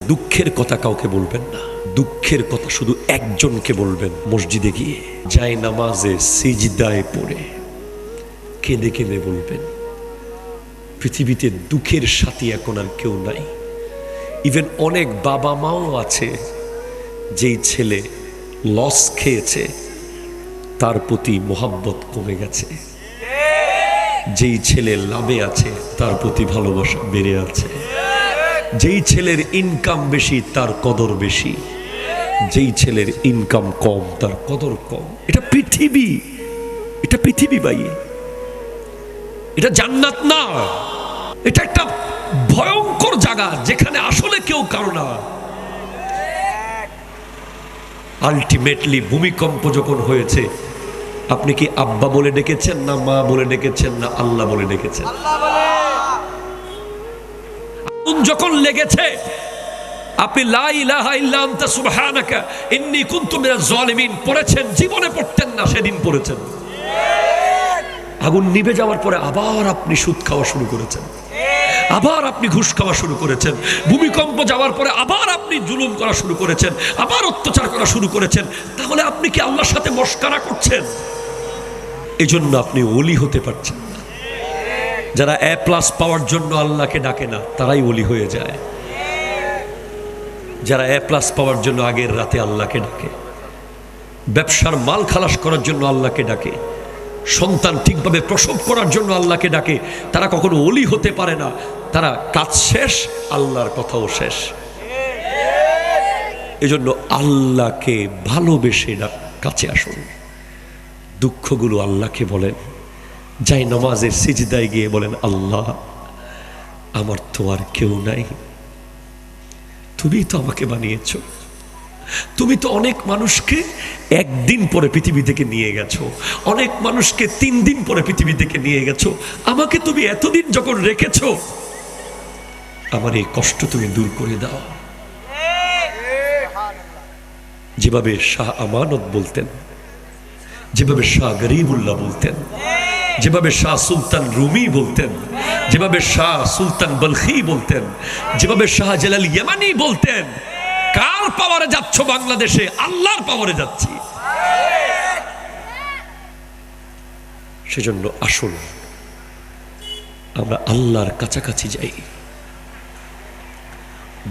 দুঃখের কথা কাউকে বলবেন না, দুঃখের কথা শুধু একজনকে বলবেন। মসজিদে গিয়ে যায় নামাজে সিজদায় পড়ে কেঁদে কেঁদে বলবেন, পৃথিবীতে দুঃখের সাথী এখন আর কেউ নাই। ইভেন অনেক বাবা মাও আছে যেই ছেলে লস খেয়েছে তার প্রতি মোহাব্বত কমে গেছে, যেই ছেলে লাভে আছে তার প্রতি ভালোবাসা বেড়ে আছে, যেই ছেলের ইনকাম বেশি তার কদর বেশি, যেই ছেলের ইনকাম কম তার কদর কম। এটা পৃথিবী, এটা পৃথিবী ভাই, এটা জান্নাত না, এটা একটা ভয়ঙ্কর জায়গা যেখানে আসলে কেউ কারো না। আলটিমেটলি ভূমিকম্প যখন হয়েছে, আপনি কি আব্বা বলে ডেকেছেন না মা বলে ডেকেছেন না আল্লাহ বলে ডেকেছেন? আগুন যখন লেগেছে আপনি লা ইলাহা ইল্লা আনতা সুবহানাকা ইন্নী কুনতু মিনাজ জালিমিন পড়েছেন, জীবনে পড়তেন না, সেদিন পড়েছেন। আগুন নিভে যাওয়ার পরে আবার আপনি সুদ খাওয়া শুরু করেছেন, আবার আপনি ঘুষ খাওয়া শুরু করেছেন। ভূমিকম্প যাওয়ার পরে আবার আপনি জুলুম করা শুরু করেছেন, আবার অত্যাচার করা শুরু করেছেন। তাহলে আপনি কি আল্লাহর সাথে মশকরা করছেন? এজন্য আপনি ওলি হতে পারছেন না। যারা এ প্লাস পাওয়ার জন্য আল্লাহকে ডাকে না তারাই ওলি হয়ে যায়। যারা এ প্লাস পাওয়ার জন্য আগের রাতে আল্লাহকে ডাকে, ব্যবসার মাল খালাস করার জন্য আল্লাহকে ডাকে, সন্তান ঠিকভাবে প্রসব করার জন্য আল্লাহকে ডাকে, তারা কখনো ওলি হতে পারে না। তারা কাজ শেষ, আল্লাহর কথাও শেষ। এজন্য আল্লাহকে ভালোবেসে কাছে আসুন। দুঃখগুলো আল্লাহকে বলেন, যাই নামাজের সিজদায় গিয়ে বলেন, আল্লাহ আমার তো আর কেউ নাই, তুমি তো আমাকে বানিয়েছ, তুমি তো অনেক মানুষকে একদিন পরে পৃথিবী থেকে নিয়ে গেছো, অনেক মানুষকে 3 দিন পরে পৃথিবী থেকে নিয়ে গেছো, আমাকে তুমি এতদিন যখন রেখেছো, আমার এই কষ্ট তুমি দূর করে দাও। যেভাবে শাহ আমানত বলতেন, যেভাবে শাহ গরিবুল্লাহ বলতেন, যেভাবে শাহ সুলতান রুমি বলতেন, যেভাবে শাহ সুলতান বলখি বলতেন, যেভাবে শাহ জালাল ইয়ামানি বলতেন, কার পাওয়ারে যাচ্ছ বাংলাদেশে? আল্লাহর পাওয়ারে যাচ্ছি। সেজন্য আসুন আমরা আল্লাহর কাছাকাছি যাই।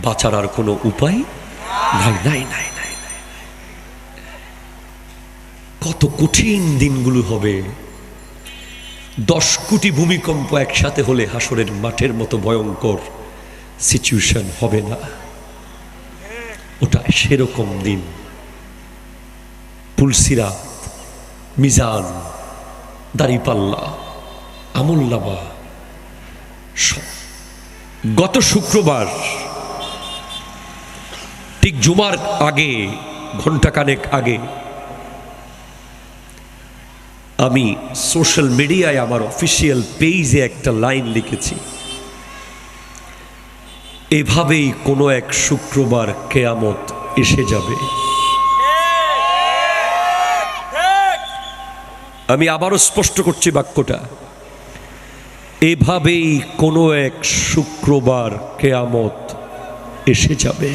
বাঁচার আর কোনো উপায় নাই, নাই, নাই, নাই। কত কঠিন দিনগুলো হবে। 10 কোটি ভূমিকম্প একসাথে হলে হাসরের মাঠের মতো ভয়ঙ্কর সিচুয়েশন হবে না, ওটা সেরকম দিন। পুলসিরাত, মিজান, দাড়িপাল্লা, আমুল্লামা। গত শুক্রবার ঠিক জুমার আগে, ঘন্টাখানেক আগে, আমি সোশ্যাল মিডিয়ায় আমার অফিসিয়াল পেজে একটা লাইন লিখেছি, এভাবেই কোনো এক শুক্রবার কিয়ামত এসে যাবে। আমি আবারও স্পষ্ট করছি বাক্যটা, এভাবেই কোনো এক শুক্রবার কিয়ামত এসে যাবে।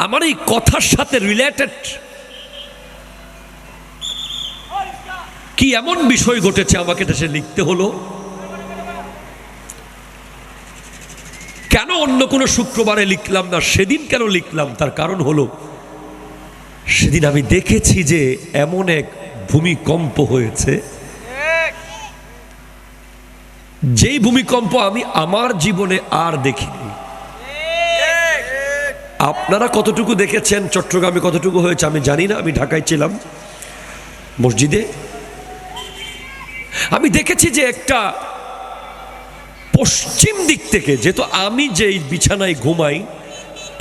আমার এই কথার সাথে রিলেটেড কি এমন বিষয় ঘটেছে আমাকে দেশে লিখতে হলো? কেন অন্য কোনো শুক্রবারে লিখলাম না, সেদিন কেন লিখলাম? তার কারণ হলো, সেদিন আমি দেখেছি যে এমন এক ভূমিকম্প হয়েছে, যেই ভূমিকম্প আমি আমার জীবনে আর দেখিনি। আপনারা কতটুকু দেখেছেন, চট্টগ্রামে কতটুকু হয়েছে আমি জানি না। আমি ঢাকায় ছিলাম, মসজিদে আমি দেখেছি যে একটা পশ্চিম দিক থেকে, যেহেতু আমি যেই বিছানায় ঘুমাই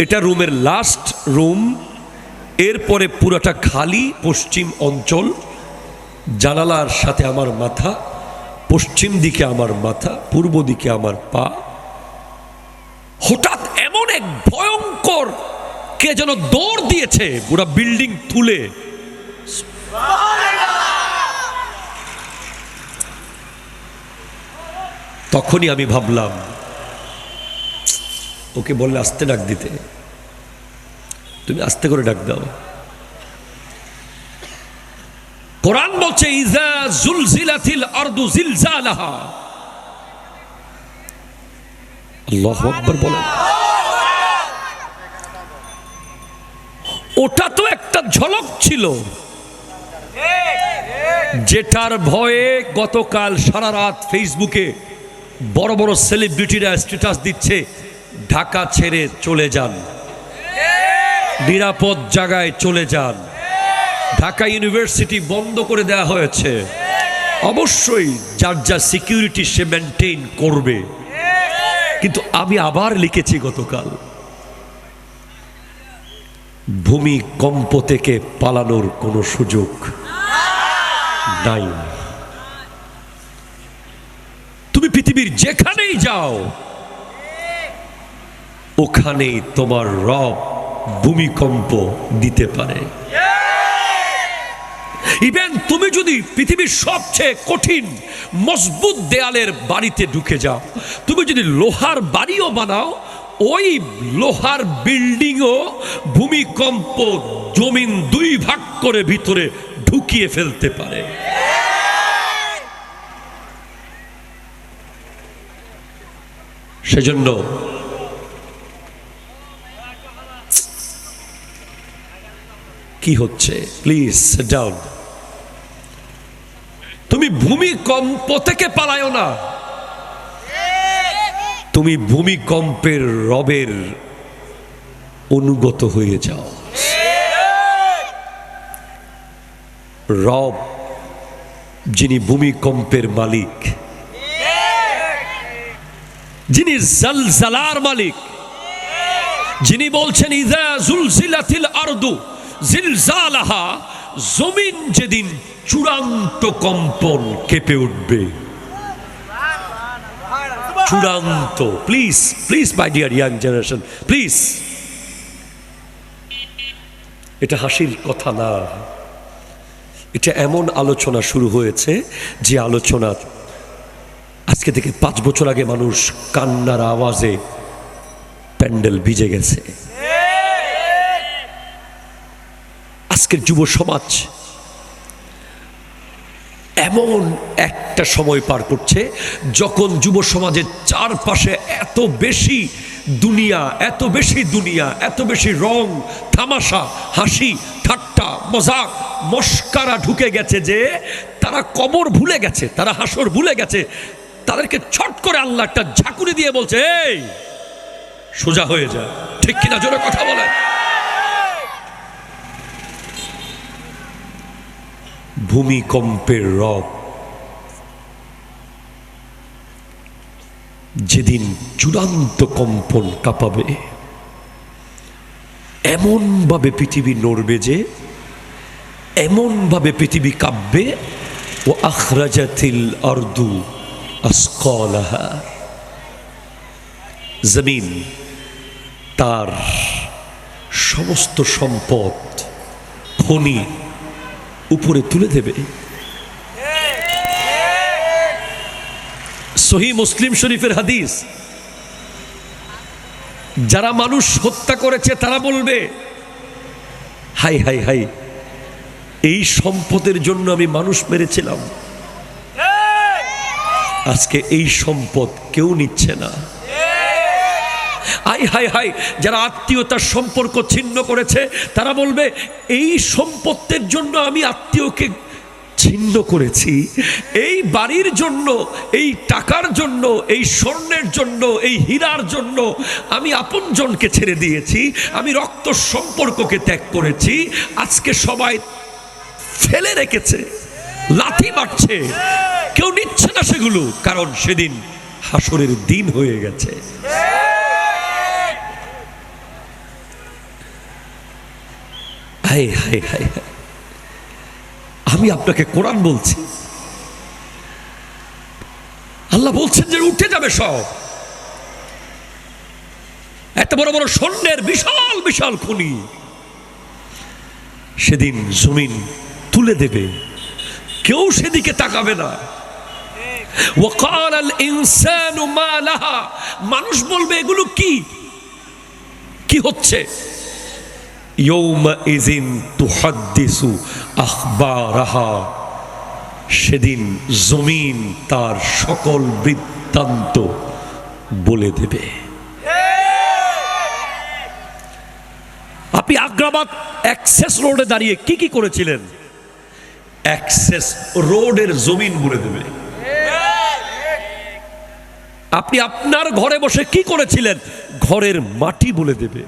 এটা রুমের লাস্ট রুম, এরপরে পুরোটা খালি পশ্চিম অঞ্চল, জানালার সাথে আমার মাথা, পশ্চিম দিকে আমার মাথা, পূর্ব দিকে আমার পা। হঠাৎ এমন এক ভয়ঙ্কর কে যেন দৌড় দিয়েছে পুরো বিল্ডিং তুলে। তখনই আমি ভাবলাম ওকে বললে আস্তে ডাক দিতে, তুমি আস্তে করে ডাক দাও। কোরআন বলছে ইযা যুলজিলাতিল আরদু জিলজালাহা। আল্লাহু আকবার বলেন। ওটা তো একটা ঝলক ছিল, যেটার ভয়ে গতকাল সারা রাত ফেসবুকে বড় বড় সেলিব্রিটিরা স্ট্যাটাস দিচ্ছে ঢাকা ছেড়ে চলে যান, নিরাপদ জায়গায় চলে যান, ঢাকা ইউনিভার্সিটি বন্ধ করে দেওয়া হয়েছে। অবশ্যই যার যা সিকিউরিটি সে মেনটেইন করবে, কিন্তু আমি আবার লিখেছি গতকাল ভূমিকম্প থেকে পালানোর কোনো সুযোগ নাই। তুমি পৃথিবীর যেখানেই যাও ওখানেই তোমার রব ভূমিকম্প দিতে পারে। ইভেন তুমি যদি পৃথিবীর সবচেয়ে কঠিন মজবুত দেয়ালের বাড়িতে ঢুকে যাও, তুমি যদি লোহার বাড়িও বানাও, ওই লোহার বিল্ডিংও ভূমিকম্প জমিন দুই ভাগ করে ভিতরে ঢুকিয়ে ফেলতে পারে। সেজন্য কি হচ্ছে, প্লিজ সিট ডাউন। তুমি ভূমিকম্প থেকে পালায়ও না, তুমি ভূমিকম্পের রবের অনুগত হয়ে যাও। রব যিনি ভূমিকম্পের মালিক, যিনি জলজলার মালিক, যিনি বলছেন ইযা যুলজিলাতিল আরদু জিলজালাহা, জমিন যেদিন চূড়ান্ত কম্পন কেঁপে উঠবে, চূড়ান্ত। Please please my dear young generation, please, এটা হাসির কথা না, এটা এমন আলোচনা শুরু হয়েছে যে আলোচনা আজকে থেকে 5 বছর আগে মানুষ কান্নার আওয়াজে প্যান্ডেল ভিজে গেছে। আজকের যুব সমাজ এমন একটা সময় পার করছে যখন যুব সমাজের চারপাশে এত বেশি দুনিয়া, এত বেশি দুনিয়া, এত বেশি রং তামাশা, হাসি ঠাট্টা মজাক মস্কারা ঢুকে গেছে যে তারা কবর ভুলে গেছে, তারা হাসর ভুলে গেছে। তাদেরকে ছট করে আল্লাহ একটা ঝাঁকুনি দিয়ে বলছে এই সোজা হয়ে যা। ঠিক কিনা জোরে কথা বলে। ভূমিকম্পের রব যেদিন চূড়ান্ত কম্পন কাঁপাবে, এমন ভাবে পৃথিবী নড়বে যে, এমন ভাবে পৃথিবী কাঁপবে, ও আখরাজাতিল আরদু আসকালাহা, জমিন তার সমস্ত সম্পদ খনি উপরে তুলে দেবে। সহিহ মুসলিম শরীফের হাদিস, যারা মানুষ হত্যা করেছে তারা বলবে হাই হাই হাই, এই সম্পদের জন্য আমি মানুষ মেরেছিলাম, আজকে এই সম্পদ কেউ নিচ্ছে না। হাই হাই হাই, যারা আত্মীয়তার সম্পর্ক ছিন্ন করেছে তারা বলবে এই সম্পত্তির জন্য আমি আত্মীয়কে ছিন্ন করেছি, এই বাড়ির জন্য, এই টাকার জন্য, এই স্বর্ণের জন্য, এই হীরার জন্য আমি আপনজনকে ছেড়ে দিয়েছি, আমি রক্ত সম্পর্ককে ত্যাগ করেছি। আজকে সবাই ফেলে রেখেছে, লাথি মারছে, কেউ নিচ্ছে না সেগুলো, কারণ সেদিন হাসরের দিন হয়ে গেছে। হাই হাই হাই, আমি আপনাকে কোরআন বলছি, আল্লাহ বলছেন যে উঠে যাবে সব। এত বড় বড় স্বর্ণের বিশাল বিশাল খনি সেদিন জমিন তুলে দেবে, কেউ সেদিকে তাকাবে না। وقال الإنسان ما لها, মানুষ বলবে এগুলো কি কি হচ্ছে? يومئذ تحدث أخبارها, সেদিন জমিন তার সকল বৃত্তান্ত বলে দেবে। আপনি আগ্রাবাদ অ্যাক্সেস রোডে দাঁড়িয়ে কি কি করেছিলেন? অ্যাক্সেস রোডের জমিন বলে দেবে। আপনি আপনার ঘরে বসে কি করেছিলেন? ঘরের মাটি বলে দেবে।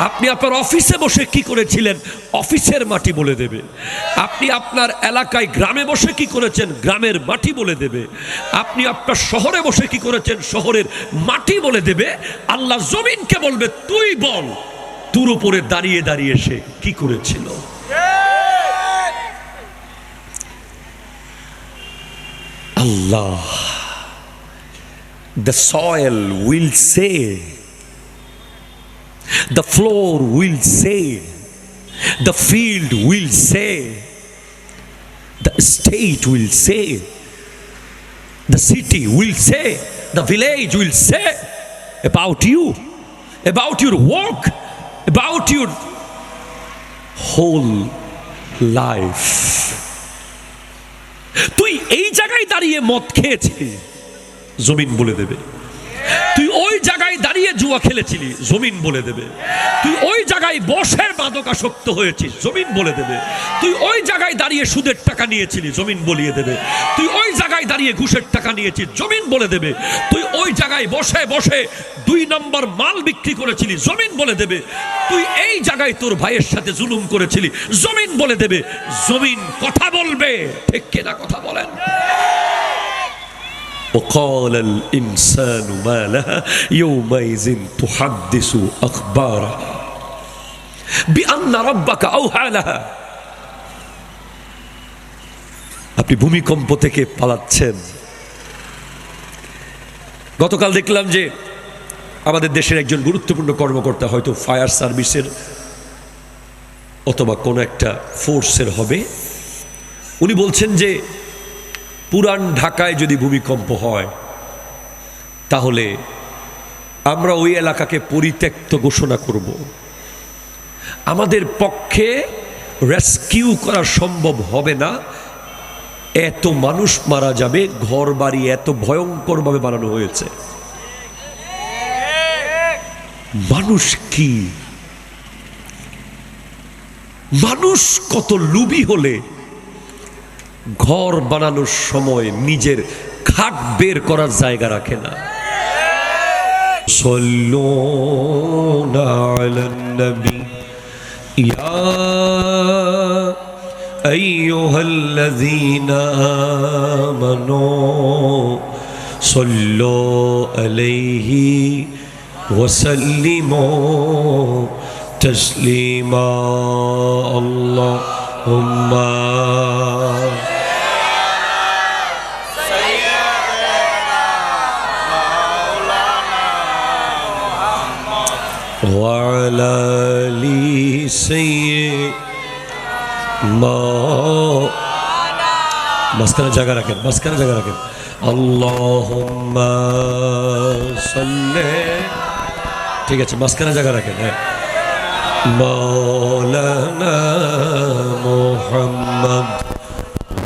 আপনি আপনার অফিসে বসে কি করেছিলেন? অফিসের মাটি বলে দেবে। আপনি আপনার এলাকায় গ্রামে বসে কি করেছেন? গ্রামের মাটি বলে দেবে। আপনি আপনার শহরে বসে কি করেছেন? শহরের মাটি বলে দেবে। আল্লাহ জমিনকে বলবে তুই বল তোর উপরে দাঁড়িয়ে দাঁড়িয়ে সে কি করেছিল। Allah, the soil will say, the floor will say, the field will say, the state will say, the city will say, the village will say about you, about your work, about your whole life. তুই এই জায়গায় দাঁড়িয়ে মদ খেয়েছিলি, জমিন বলে দেবে। তুই ওই জায়গায় দাঁড়িয়ে জুয়া খেলেছিলি, জমিন বলে দেবে। তুই ওই জায়গায় বসে মাদকাসক্ত হয়েছিস, জমিন বলে দেবে। তুই ওই জায়গায় দাঁড়িয়ে সুদের টাকা নিয়েছিলি, জমিন বলিয়ে দেবে। তুই ওই জায়গায় দাঁড়িয়ে ঘুষের টাকা নিয়েছিস, জমিন বলে দেবে। তুই ওই জায়গায় বসে বসে 2 নম্বর মাল বিক্রি করেছিলি, জমিন বলে দেবে। তুই এই জায়গায় তোর ভাইয়ের সাথে জুলুম করেছিলি, জমিন বলে দেবে। জমিন কথা বলবে, ঠিক কিনা কথা বলেন? وقال الإنسان ما لها يومئذ تحدث أخبارها بأن ربك أوحى لها. আপনি ভূমিকম্প থেকে পালাচ্ছেন। গতকাল দেখলাম যে আমাদের দেশের একজন গুরুত্বপূর্ণ কর্মকর্তা, হয়তো ফায়ার সার্ভিসের অথবা কোনো একটা ফোর্সের হবে, উনি বলছেন যে পুরান ঢাকায় যদি ভূমিকম্প হয় তাহলে আমরা ওই এলাকাকে পরিত্যক্ত ঘোষণা করব। আমাদের পক্ষে রেস্কিউ করা সম্ভব হবে না, এত মানুষ মারা যাবে, ঘর বাড়ি এত ভয়ঙ্করভাবে বানানো হয়েছে। মানুষ কি, মানুষ কত লোভী হলে ঘর বানানোর সময় নিজের খাট বের করার জায়গা রাখে না। সাল্লুনা আলান নবী ইয়া আইয়ুহাল্লাযীনা আমানু সাল্লু আলাইহি ওয়া সাল্লিমু তাসলিমা। আল্লাহুম্মা وعلى آل سيدنا মাঝখানে জায়গা রাখেন, মাঝখানে জায়গা রাখেন। আল্লাহুম্মা সাল্লি, ঠিক আছে, মাঝখানে জায়গা রাখেন। হ্যাঁ, মাওলানা মুহাম্মদ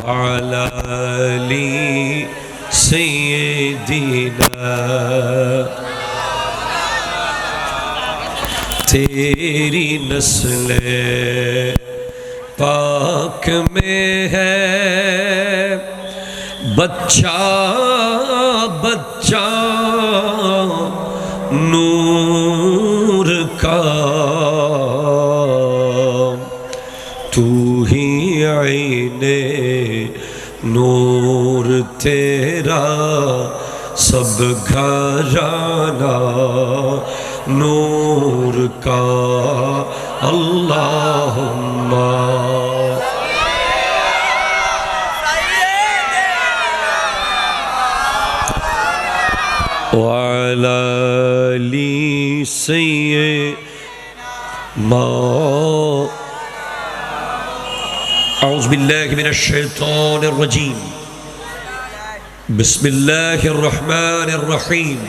ওয়ালা আলি সাইয়্যিদিনা। तेरी नस्ल पाक में है बच्चा बच्चा नूर का, तू ही आईने नूर तेरा सब घराना नूर का। अल्लाहुम्मा वअला आलि सय्यिदना। अऊज़ु बिल्लाहि मिनश शैतानिर रजीम। বিসমিল্লাহির রহমানির রহিম।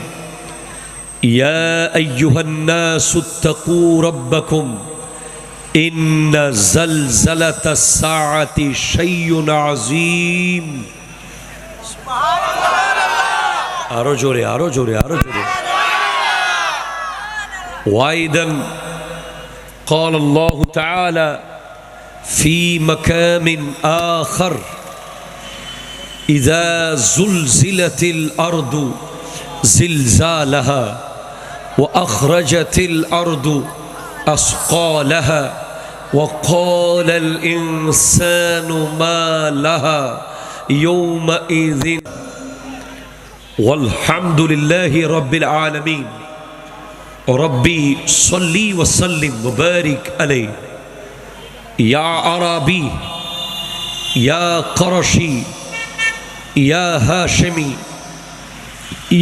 ইয়া আইয়ুহান নাসু ইত্তাকু রাব্বাকুম ইন্না যালযালাতাস সাআতি শাইউন আযীম। আরো জোরে, আরো জোরে, আরো জোরে। ওয়াইদান قال الله تعالى في مكان آخر إذا زلزلت الأرض زلزالها وأخرجت الأرض أثقالها وقال الإنسان ما لها يومئذ والحمد لله رب العالمين ربي صلي وسلم وبارك عليه يا عربي يا قرشي يا هاشمي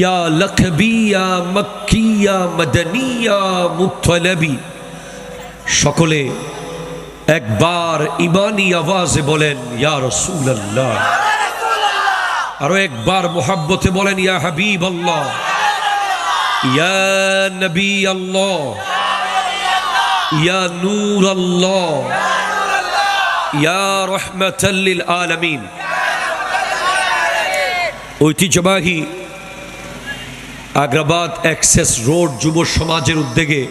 يا لقبي يا مكي يا مدني يا مطلبي। সকলে একবার ইমানি আওয়াজে বলেন ইয়া রাসূলুল্লাহ। আরো একবার মোহাব্বতে বলেন ইয়া হাবিবাল্লাহ, ইয়া নবী আল্লাহ, ইয়া নূর আল্লাহ, ইয়া রাহমাতাল লিল আলামিন। ঐতিহ্যবাহী আগ্রাবাদ অ্যাক্সেস রোড যুব সমাজের উদ্যোগে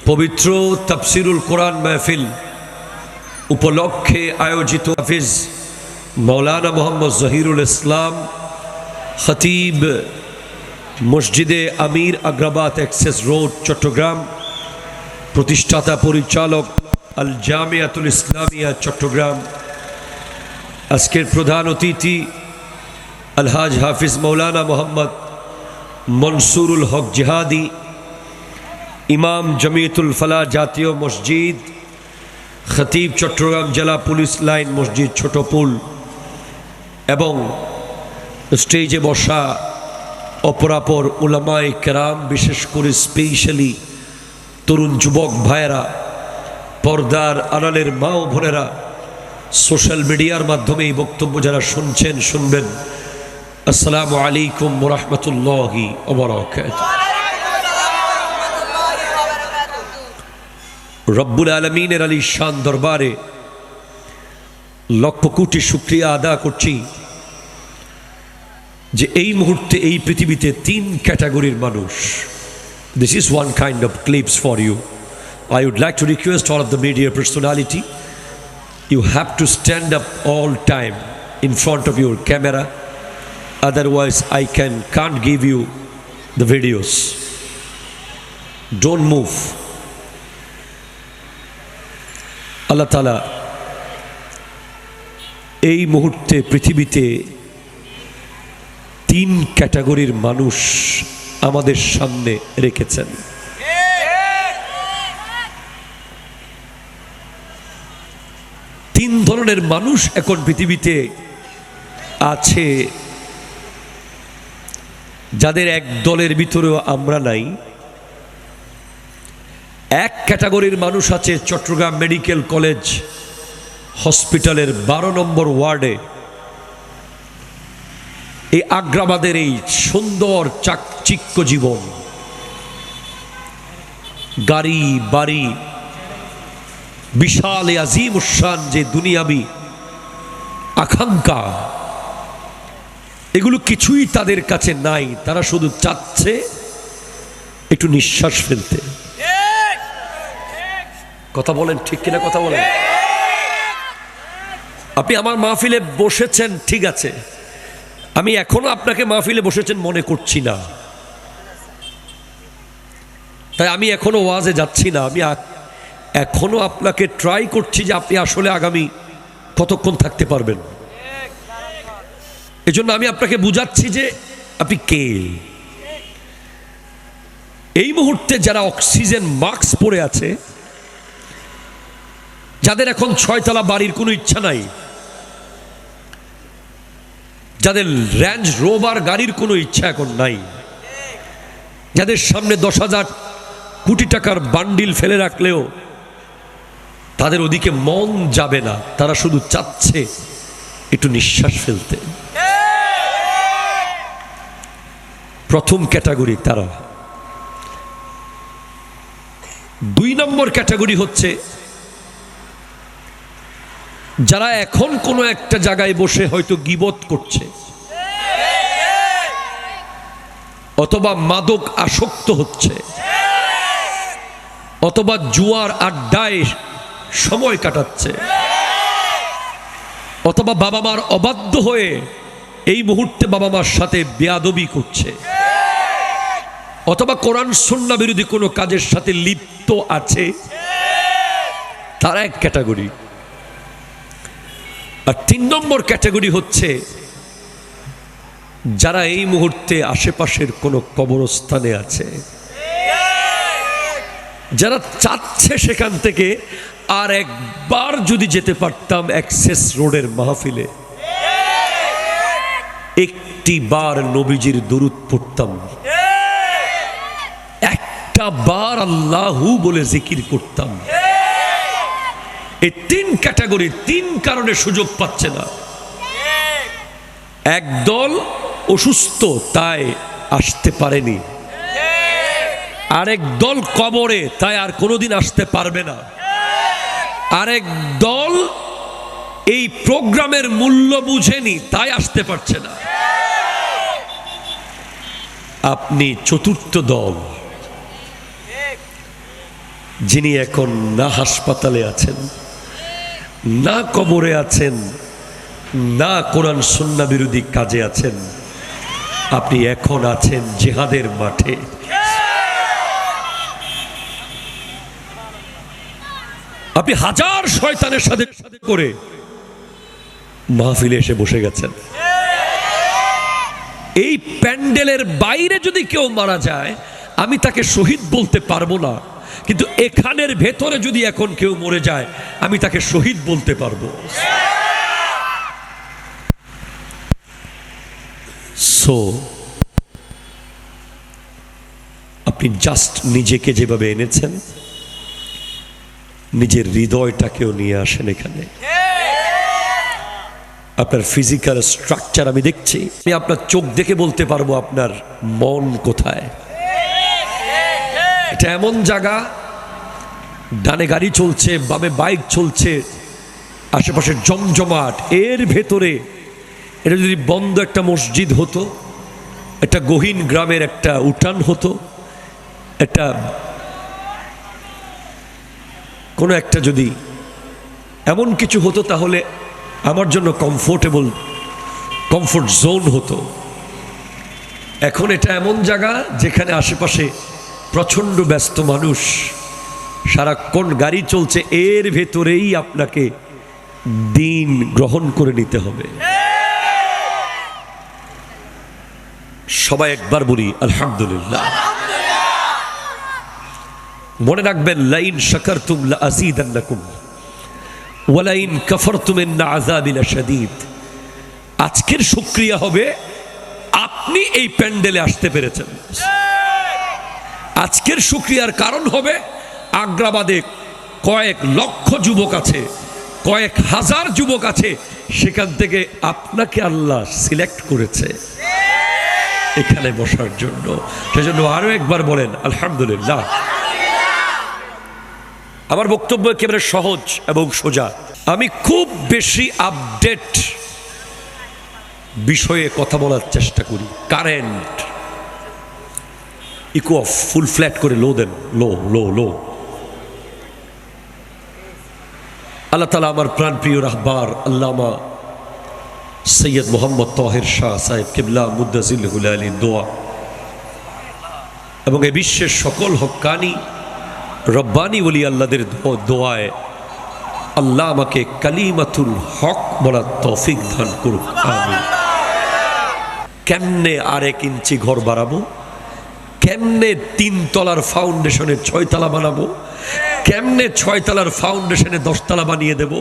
পবিত্র তাফসিরুল কোরআন মাহফিল উপলক্ষে আয়োজিত হাফিজ মৌলানা মোহাম্মদ জহিরুল ইসলাম খতিব মসজিদে আমির আগ্রাবাদ অ্যাক্সেস রোড চট্টগ্রাম, প্রতিষ্ঠাতা পরিচালক আল জামিয়াতুল ইসলামিয়া চট্টগ্রাম। আজকের প্রধান অতিথি আলহাজ হাফিজ মৌলানা মোহাম্মদ মনসুরুল হক জিহাদি, ইমাম জমিয়তুল ফালাহ জাতীয় মসজিদ, খতিব চট্টগ্রাম জেলা পুলিশ লাইন মসজিদ ছোটপুল, এবং স্টেজে বসা অপরাপর উলামায়ে কেরাম, বিশেষ করে স্পেশালি তরুণ যুবক ভাইয়েরা, পর্দার আড়ালের মা ও বোনেরা, সোশ্যাল মিডিয়ার মাধ্যমে এই বক্তব্য যারা শুনছেন শুনবেন, আসসালামু আলাইকুম ওয়া রাহমাতুল্লাহি ওয়া বারাকাতুহু। রব্বুল আলামিনের আলিশান দরবারে লক্ষ কোটি শুকরিয়া আদা করছি যে এই মুহূর্তে এই পৃথিবীতে তিন ক্যাটাগরির মানুষ। This is one kind of clips for you. I would like to request all of the media personality, you have to stand up all time in front of your camera, otherwise I can't give you the videos. Don't move. আল্লাহ তাআলা এই মুহূর্তে পৃথিবীতে তিন ক্যাটাগরির মানুষ আমাদের সামনে রেখেছেন। তিন ধরনের মানুষ এখন পৃথিবীতে আছে, যাদের এক দলের ভিতরেও আমরা নাই। এক ক্যাটাগরির মানুষ আছে চট্টগ্রাম মেডিকেল কলেজ হসপিটালের 12 নম্বর ওয়ার্ডে, এই আগ্রাবাদের এই সুন্দর চাকচিক্য জীবন, গাড়ি বাড়ি, বিশাল আজিম উশান যে দুনিয়াবি আকাঙ্ক্ষা, এগুলো কিছুই তাদের কাছে নাই। তারা শুধু চাচ্ছে একটু নিঃশ্বাস ফেলতে। কথা বলেন ঠিক কিনা? কথা বলেন। আপনি আমার মাহফিলে বসেছেন, ঠিক আছে, আমি এখনো আপনাকে মাহফিলে বসেছেন মনে করছি না, তাই আমি এখনো ওয়াজে যাচ্ছি না। আমি এখনো আপনাকে ট্রাই করছি যে আপনি আসলে আগামী কতক্ষণ থাকতে পারবেন। এজন্য আমি আপনাকে বুঝাচ্ছি যে আপনি কে। এই মুহূর্তে যারা অক্সিজেন মাস্ক পরে আছে, যাদের এখন 6 তলা বাড়ির কোনো ইচ্ছা নাই, যাদের রেঞ্জ রোভার গাড়ির কোনো ইচ্ছা এখন নাই, যাদের সামনে 10,000 কোটি টাকার বান্ডিল ফেলে রাখলেও তাদের ওদিকে মন যাবে না, তারা শুধু চাচ্ছে একটু নিঃশ্বাস ফেলতে। প্রথম ক্যাটাগরি তারা। 2 নম্বর ক্যাটাগরি হচ্ছে যারা এখন কোনো একটা জায়গায় বসে হয়তো গীবত করছে, অথবা মাদক আসক্ত হচ্ছে, অথবা জুয়ার আড্ডায় সময় কাটাচ্ছে, অথবা বাবা মার অবাধ্য হয়ে এই মুহূর্তে বাবা মার সাথে বেয়াদবি করছে, অথবা কোরআন সুন্নাহ বিরোধী কোনো কাজের সাথে লিপ্ত আছে, তারা এক ক্যাটাগরি। আর 3 নম্বর ক্যাটাগরি হচ্ছে যারা এই মুহূর্তে আশেপাশের কোনো কবরস্থানে আছে, যারা চাচ্ছে সেখান থেকে আর একবার যদি যেতে পারতাম অ্যাক্সেস রোডের মাহফিলে, একটি বার নবীজির দরুদ পড়তাম, একটা বার আল্লাহু বলে জিকির করতাম। এই 3 ক্যাটাগরি 3 কারণে সুযোগ পাচ্ছে না। একদল অসুস্থ তাই আসতে পারেনি, আরেক দল কবরে তাই আর কোনোদিন আসতে পারবে না, আরেক দল এই প্রোগ্রামের মূল্য বুঝেনি তাই আসতে পারছে না। আপনি চতুর্থ দল, যিনি এখন না হাসপাতালে আছেন, না কবরে আছেন, না কোরআন সুন্নাহ বিরোধী কাজে আছেন, আপনি এখন আছেন জিহাদের মাঠে। আপনি হাজার শয়তানের সাথে করে মাহফিলে এসে বসে গেছেন। এই প্যান্ডেলের বাইরে যদি কেউ মারা যায় আমি তাকে শহীদ বলতে পারবো না, কিন্তু এখানের ভেতরে যদি এখন কেউ মরে যায় আমি তাকে শহীদ বলতে পারবো। সো আপনি জাস্ট নিজেকে যেভাবে এনেছেন, নিজের হৃদয়টাকেও নিয়ে আসেন এখানে। আপনার ফিজিক্যাল স্ট্রাকচার আমি দেখছি, আমি আপনার চোখ দেখে বলতে পারবো আপনার মন কোথায়। এটা এমন জায়গা, ডানে গাড়ি চলছে, বামে বাইক চলছে, আশেপাশে জমজমাট, এর ভেতরে এটা যদি বন্ধ একটা মসজিদ হতো, একটা গহীন গ্রামের একটা উঠান হতো, একটা কোনো একটা যদি এমন কিছু হতো তাহলে আমার জন্য কমফোর্ট জোন হতো। এখন এটা এমন জায়গা যেখানে আশেপাশে প্রচণ্ড ব্যস্ত মানুষ, সারাক্ষণ গাড়ি চলছে, এর ভেতরেই আপনাকে দিন গ্রহণ করে নিতে হবে। সবাই একবার বলি আলহামদুলিল্লাহ। মনে রাখবেন, লাইন শাকারতুম লাযীদান্নাকুম ওয়া লাইন কাফারতুম ইন্না আযাবি লাশাদীদ। আজকের শুকরিয়া হবে আপনি এই প্যান্ডেলে আসতে পেরেছেন। আজকের শুকরিয়ার কারণ হবে আগ্রাবাদে কয়েক লক্ষ যুবক আছে, কয়েক হাজার যুবক আছে, সেখান থেকে আপনাকে আল্লাহ সিলেক্ট করেছে এখানে বসার জন্য। সেজন্য আরো একবার বলেন আলহামদুলিল্লাহ। আমার বক্তব্য একেবারে সহজ এবং সোজা। আমি খুব বেশি আপডেট বিষয়ে কথা বলার চেষ্টা করি। Current eco off, full flat করে লো দেন, লো লো লো। আল্লাহ তাআলা আমার প্রাণপ্রিয় রাহবার আল্লামা সৈয়দ মোহাম্মদ তাহের শাহ সাহেব কিবলা মুদ্দাজিল্লাহুল আলী দোয়া এবং এ বিশ্বের সকল হক্কানি রব্বানি ওলি আল্লাহদের দোয়ায় আল্লাহ আমাকে কালিমাতুল হক বলার তৌফিক দান করুক, আমিন। কেমনে আর 1 ইঞ্চি ঘর বাড়াবো, কেমনে 3 তলার ফাউন্ডেশনে 6 তলা বানাবো, কেমনে 6 তলার ফাউন্ডেশনে 10 তলা বানিয়ে দেব,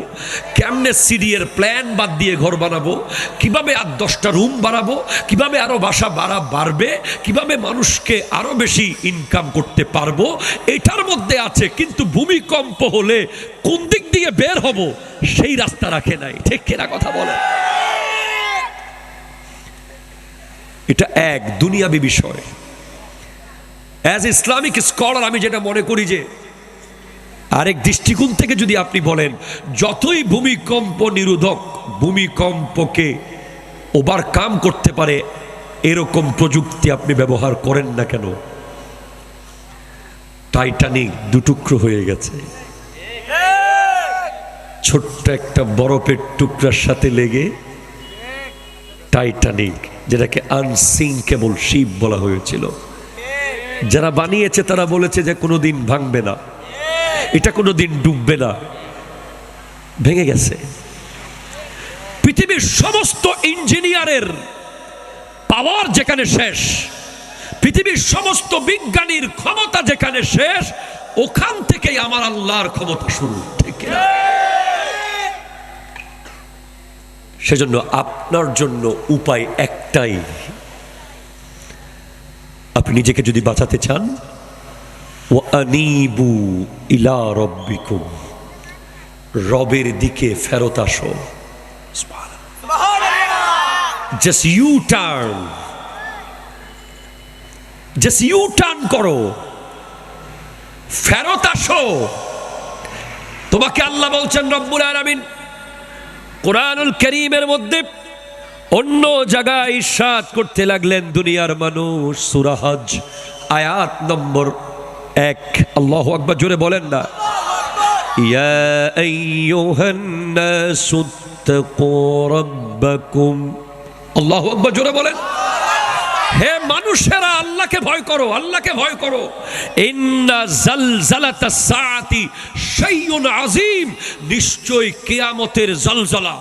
কেমনে সিডি এর প্ল্যান বাদ দিয়ে ঘর বানাবো, কিভাবে আর 10টা রুম বাড়াবো, কিভাবে আরো বাসা বাড়বে, কিভাবে মানুষকে আরো বেশি ইনকাম করতে পারবো, এটার মধ্যে আছে। কিন্তু ভূমিকম্প হলে কোন দিক দিয়ে বের হব সেই রাস্তা রাখে নাই। ঠিক কিনা কথা বলে? এটা এক দুনিয়াবী বিষয়। অ্যাজ ইসলামিক স্কলার আমি যেটা মনে করি যে আরেক দৃষ্টিকোণ থেকে যদি আপনি বলেন, যতই ভূমিকম্প নিরোধক, ভূমিকম্পকে ওভারকাম করতে পারে এরকম প্রযুক্তি আপনি ব্যবহার করেন না কেন, টাইটানিক দুটুকরো হয়ে গেছে, ছোট্ট একটা বরফের টুকরার সাথে লেগে টাইটানিক, যেটাকে আনসিঙ্কেবল শিপ বলা হয়েছিল, যারা বানিয়েছে তারা বলেছে যে কোনোদিন ভাঙবে না, এটা কোনোদিন ডুববে না, ভেঙে গেছে। পৃথিবীর সমস্ত ইঞ্জিনিয়ারের পাওয়ার যেখানে শেষ, পৃথিবীর সমস্ত বিজ্ঞানীর ক্ষমতা যেখানে শেষ, ওখান থেকেই আমার আল্লাহর ক্ষমতা শুরু। ঠিক না? সেজন্য আপনার জন্য উপায় একটাই, আপনি নিজেকে যদি বাঁচাতে চান, ওয়ানিবু ইলা রাব্বিকুম, রবের দিকে ফেরত আসো। জাস্ট ইউ টার্ন করো, ফেরত আসো। তোমাকে আল্লাহ বলছেন রব্বুল আলামিন কোরআনুল কারীমের মধ্যে অন্য জায়গায় ইরশাদ করতে লাগলেন, দুনিয়ার মানুষ, সূরা হজ আয়াত নম্বর 1, আল্লাহু আকবার, জোরে বলেন না। ইয়া আইয়ুহান নাসু তাকু রাব্বাকুম, আল্লাহু আকবার, জোরে বলেন। হে মানুষেরা, আল্লাহকে ভয় করো, আল্লাহকে ভয় করো। ইন্না জালজালাতাস সাআতি শাইউন আযীম, নিশ্চয় কিয়ামতের জলজলা,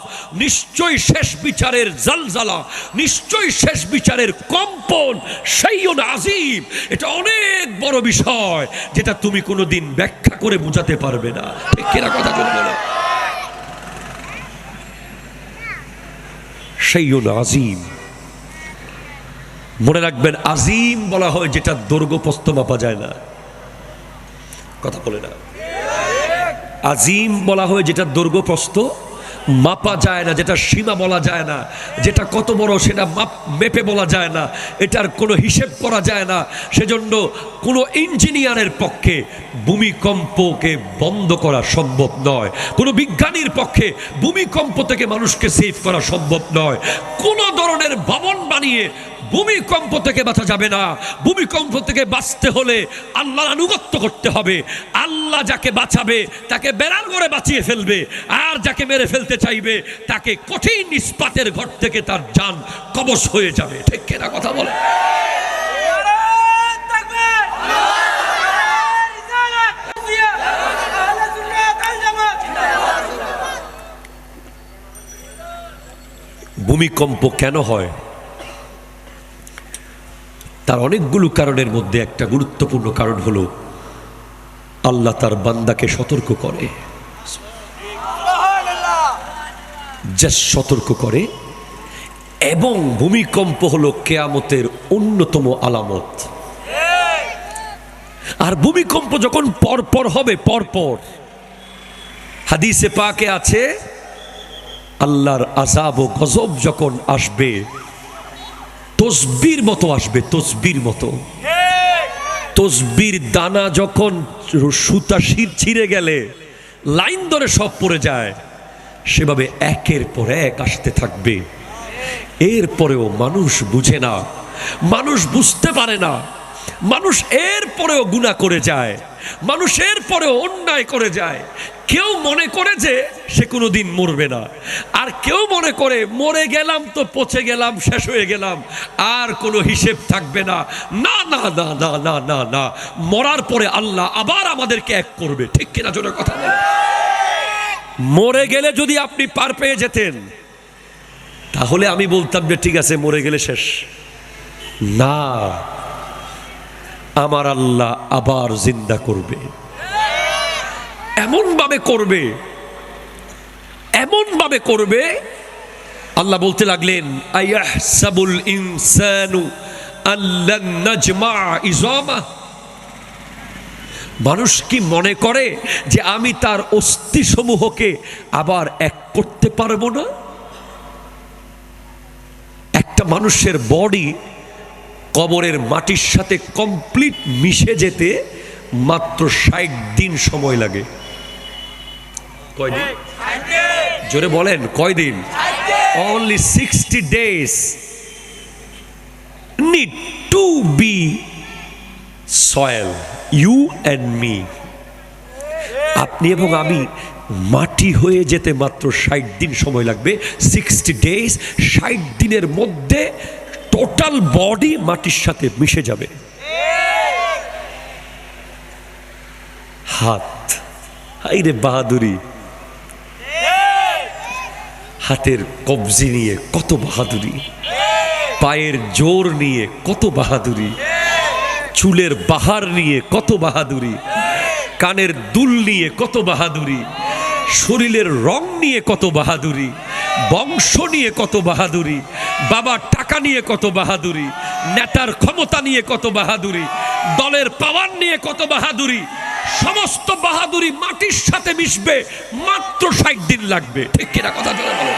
নিশ্চয় শেষ বিচারের জলজলা, নিশ্চয় শেষ বিচারের কম্পন, শাইউন আযীম, এটা অনেক বড় বিষয় যেটা তুমি কোনোদিন ব্যাখ্যা করে বোঝাতে পারবে না। ঠিক কিনা কথা বলো? শাইউন আযীম, মনে রাখবেন, আজিম বলা হয় যেটা দৈর্ঘ্য প্রস্থ মাপা যায় না। কথা বলে না? আজিম বলা হয় যেটা দৈর্ঘ্য প্রস্থ মাপা যায় না, যেটা সীমা বলা যায় না, যেটা কত বড় সেটা মেপে বলা যায় না, এটার কোনো হিসেব করা যায় না। সেজন্য কোনো ইঞ্জিনিয়ারের পক্ষে ভূমিকম্পকে বন্ধ করা সম্ভব নয়, কোনো বিজ্ঞানীর পক্ষে ভূমিকম্প থেকে মানুষকে সেভ করা সম্ভব নয়। কোনো ধরনের ভবন বানিয়ে ভূমিকম্প থেকে বাঁচা যাবে না। ভূমিকম্প থেকে বাঁচতে হলে আল্লাহর আনুগত্য করতে হবে। আল্লাহ যাকে বাঁচাবে তাকে বেড়ার ঘরে বাঁচিয়ে ফেলবে, আর যাকে মেরে ফেলতে চাইবে তাকে কঠিন ইস্পাতের ঘর থেকে তার জান কবজ হয়ে যাবে। ঠিক কিনা কথা বলে? ভূমিকম্প কেন হয়? তার অনেকগুলো কারণের মধ্যে একটা গুরুত্বপূর্ণ কারণ হলো আল্লাহ তার বান্দাকে সতর্ক করে, সতর্ক করে। এবং ভূমিকম্প হলো কিয়ামতের অন্যতম আলামত। আর ভূমিকম্প যখন পরপর হবে, পরপর, হাদিসে পাকে আছে আল্লাহর আযাব ও গজব যখন আসবে তসবির মতো আসবে, তসবির মতো। তসবির দানা যখন সুতা ছিঁড়ে গেলে লাইন ধরে সব পড়ে যায়, সেভাবে একের পর এক আসতে থাকবে। এরপরেও মানুষ বুঝে না, মানুষ বুঝতে পারে না, মানুষ এর পরেও গুনাহ করে যায়, মানুষ এর পরেও অন্যায় করে যায়। কেউ মনে করে যে সে কোনোদিন মরবে না, আর কেউ মনে করে মরে গেলাম তো পচে গেলাম, শেষ হয়ে গেলাম, আর কোনো হিসেব থাকবে না। না না না না না না না, মরার পরে আল্লাহ আবার আমাদেরকে এক করবে। ঠিক কিনা জোরে কথা বলে? মরে গেলে যদি আপনি পার পেয়ে যেতেন তাহলে আমি বলতাম যে ঠিক আছে, মরে গেলে শেষ। না, আমার আল্লাহ আবার জিন্দা করবে, এমন ভাবে করবে, এমন ভাবে করবে। আল্লাহ বলতে লাগলেন, আয়াহসাবুল ইনসানু আল্লান নাজমা ইজামা, মানুষ কি মনে করে যে আমি তার অস্থি সমূহকে আবার এক করতে পারবো না? একটা মানুষের বডি কবরের মাটির সাথে কমপ্লিট মিশে যেতে মাত্র 60 দিন সময় লাগে। কয়দিন? জোরে বলেন, কয়দিন? Only 60 days need to be soil, you and me. আপনি এবং আমি মাটি হয়ে যেতে মাত্র 60 দিন সময় লাগবে। 60 days, 60 দিনের মধ্যে টোটাল বডি মাটির সাথে মিশে যাবে। হাত, হাইরে বাহাদুরি, হাতের কবজি নিয়ে কত বাহাদুরি, পায়ের জোর নিয়ে কত বাহাদুরি, চুলের বাহার নিয়ে কত বাহাদুরি, কানের দুল নিয়ে কত বাহাদুরি, শরীরের রং নিয়ে কত বাহাদুরি, বংশ নিয়ে কত বাহাদুরি, বাবার টাকা নিয়ে কত বাহাদুরি, নেতার ক্ষমতা নিয়ে কত বাহাদুরি, দলের পাওয়ার নিয়ে কত বাহাদুরি, সমস্ত বাহাদুরি মাটির সাথে মিশবে মাত্র 60 দিন লাগবে। ঠিক কিনা কথা বলে বলো।